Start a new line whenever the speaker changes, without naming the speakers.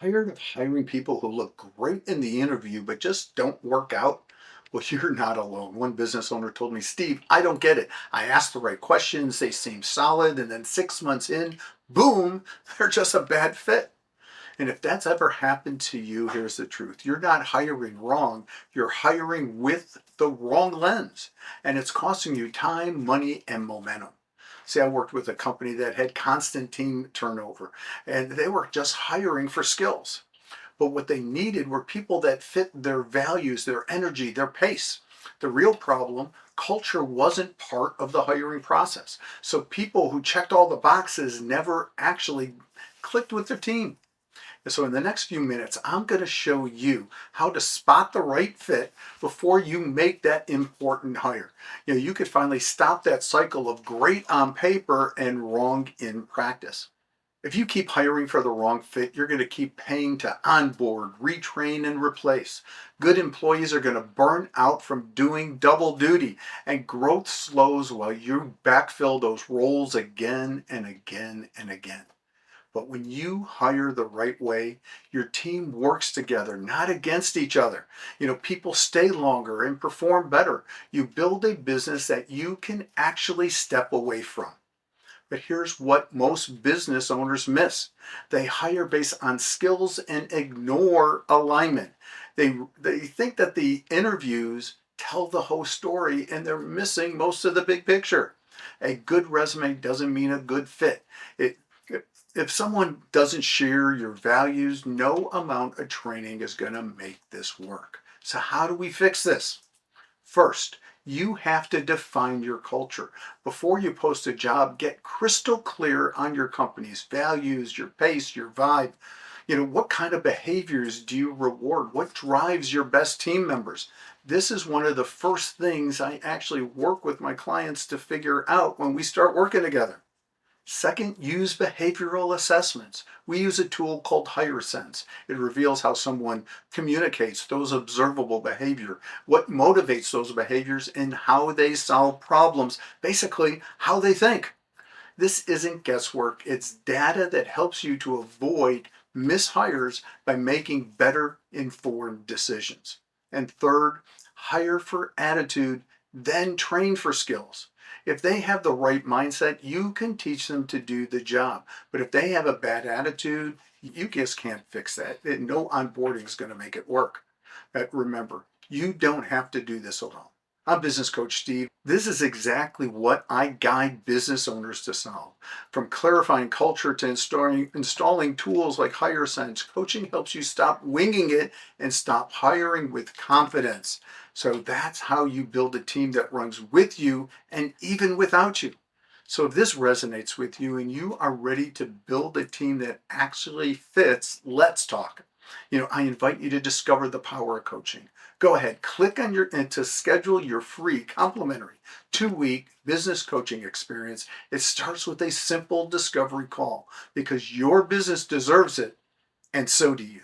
Tired of hiring people who look great in the interview but just don't work out? Well, you're not alone. One business owner told me, Steve, I don't get it. I asked the right questions, they seem solid, and then 6 months in, boom, they're just a bad fit. And if that's ever happened to you, here's the truth. You're not hiring wrong, you're hiring with the wrong lens, and it's costing you time, money, and momentum. See, I worked with a company that had constant team turnover, and they were just hiring for skills. But what they needed were people that fit their values, their energy, their pace. The real problem, culture wasn't part of the hiring process. So people who checked all the boxes never actually clicked with their team. So in the next few minutes, I'm going to show you how to spot the right fit before you make that important hire. You could finally stop that cycle of great on paper and wrong in practice. If you keep hiring for the wrong fit, you're going to keep paying to onboard, retrain, and replace. Good employees are going to burn out from doing double duty, and growth slows while you backfill those roles again and again and again. But when you hire the right way, your team works together, not against each other. People stay longer and perform better. You build a business that you can actually step away from. But here's what most business owners miss. They hire based on skills and ignore alignment. They think that the interviews tell the whole story and they're missing most of the big picture. A good resume doesn't mean a good fit. It, if someone doesn't share your values, no amount of training is going to make this work. So how do we fix this? First, you have to define your culture. Before you post a job, get crystal clear on your company's values, your pace, your vibe. What kind of behaviors do you reward? What drives your best team members? This is one of the first things I actually work with my clients to figure out when we start working together. Second, use behavioral assessments. We use a tool called HireSense. It reveals how someone communicates those observable behavior, what motivates those behaviors, and how they solve problems, basically how they think. This isn't guesswork, it's data that helps you to avoid mishires by making better informed decisions. And third, hire for attitude, then train for skills. If they have the right mindset, you can teach them to do the job. But if they have a bad attitude, you just can't fix that. No onboarding is going to make it work. But remember, you don't have to do this alone. I'm Business Coach Steve. This is exactly what I guide business owners to solve. From clarifying culture to installing tools like HireSense, coaching helps you stop winging it and stop hiring with confidence. So that's how you build a team that runs with you and even without you. So if this resonates with you and you are ready to build a team that actually fits, let's talk. I invite you to discover the power of coaching. Go ahead, click on and to schedule your free complimentary 2-week business coaching experience. It starts with a simple discovery call because your business deserves it, and so do you.